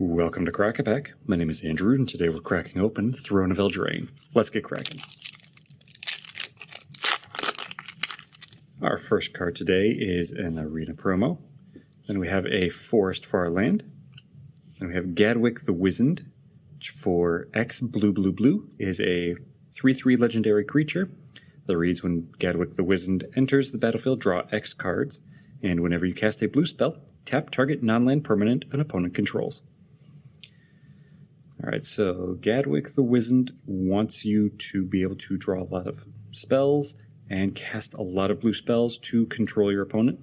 Welcome to Crack-A-Pack. My name is Andrew, and today we're cracking open Throne of Eldraine. Let's get cracking. Our first card today is an Arena promo. Then we have a Forest for our land. Then we have Gadwick the Wizened, which for X blue is a 3/3 legendary creature that reads, when Gadwick the Wizened enters the battlefield, draw X cards, and whenever you cast a blue spell, tap target non-land permanent an opponent controls. Alright, so Gadwick the Wizened wants you to be able to draw a lot of spells and cast a lot of blue spells to control your opponent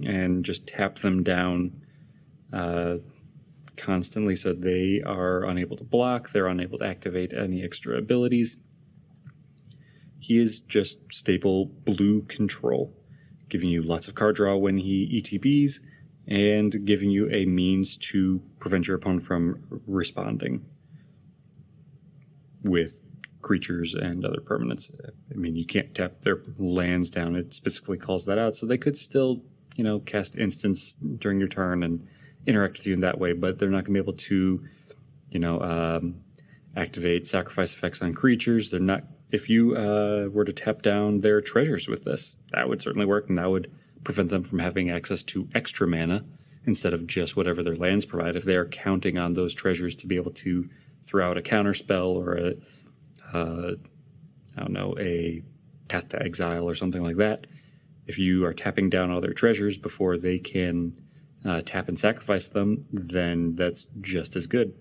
and just tap them down constantly so they are unable to block, they're unable to activate any extra abilities. He is just staple blue control, giving you lots of card draw when he ETBs and giving you a means to prevent your opponent from responding with creatures and other permanents. I mean, you can't tap their lands down. It specifically calls that out, so they could still, cast instants during your turn and interact with you in that way, but they're not going to be able to, activate sacrifice effects on creatures. They're not. If you were to tap down their treasures with this, that would certainly work, and that would prevent them from having access to extra mana instead of just whatever their lands provide. If they're counting on those treasures to be able to throw out a counter spell or a Path to Exile or something like that, if you are tapping down all their treasures before they can tap and sacrifice them, then that's just as good.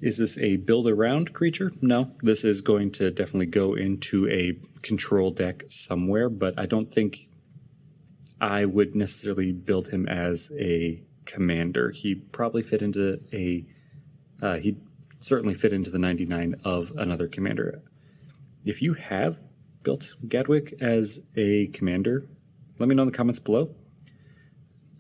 Is this a build-around creature? No, this is going to definitely go into a control deck somewhere, but I don't think I would necessarily build him as a commander. He'd probably fit into he'd certainly fit into the 99 of another commander. If you have built Gadwick as a commander, let me know in the comments below.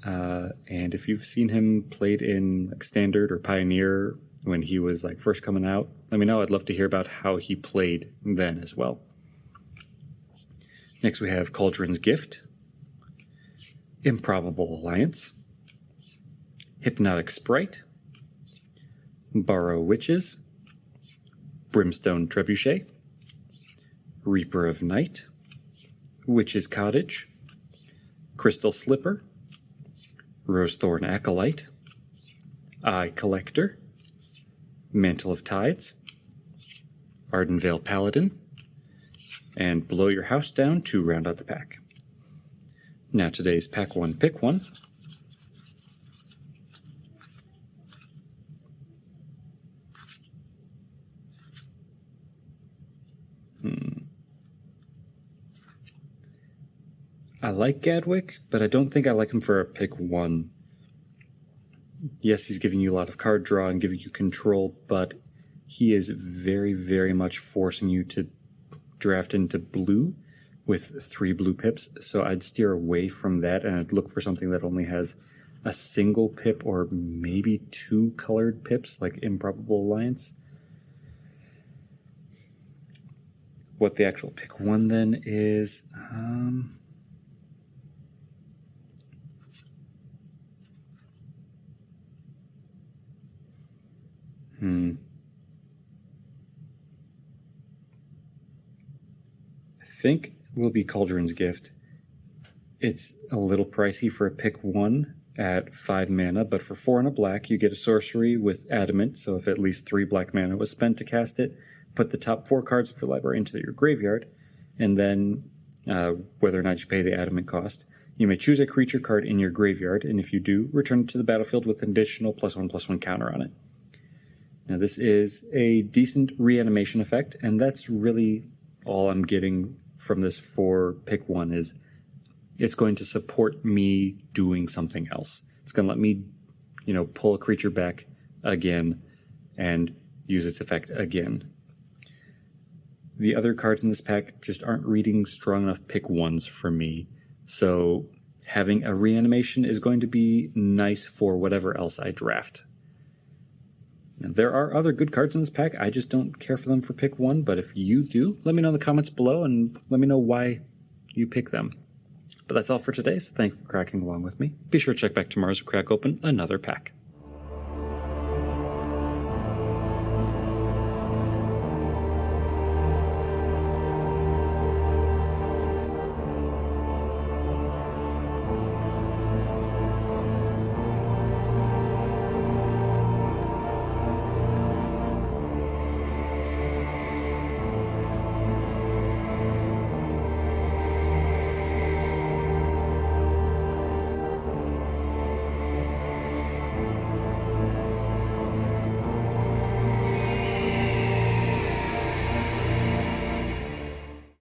And if you've seen him played in Standard or Pioneer when he was first coming out, let me know. I'd love to hear about how he played then as well. Next we have Cauldron's Gift, Improbable Alliance, Hypnotic Sprite, Borrow Witches, Brimstone Trebuchet, Reaper of Night, Witch's Cottage, Crystal Slipper, Rosethorn Acolyte, Eye Collector, Mantle of Tides, Ardenvale Paladin, and Blow Your House Down to round out the pack. Now today's Pack 1 Pick 1. I like Gadwick, but I don't think I like him for a Pick 1. Yes, he's giving you a lot of card draw and giving you control, but he is very, very much forcing you to draft into blue with 3 blue pips, so I'd steer away from that and I'd look for something that only has a single pip or maybe 2 colored pips, like Improbable Alliance. What the actual Pick 1 then is... I think will be Cauldron's Gift. It's a little pricey for a Pick 1 at 5 mana, but for 4 and a black, you get a sorcery with Adamant, so if at least 3 black mana was spent to cast it, put the top 4 cards of your library into your graveyard, and then, whether or not you pay the Adamant cost, you may choose a creature card in your graveyard, and if you do, return it to the battlefield with an additional +1/+1 counter on it. Now this is a decent reanimation effect, and that's really all I'm getting from this for Pick 1 is it's going to support me doing something else. It's going to let me, pull a creature back again and use its effect again. The other cards in this pack just aren't reading strong enough Pick 1s for me, so having a reanimation is going to be nice for whatever else I draft. Now, there are other good cards in this pack. I just don't care for them for Pick 1, but if you do, let me know in the comments below and let me know why you pick them. But that's all for today, so thank you for cracking along with me. Be sure to check back tomorrow as we crack open another pack.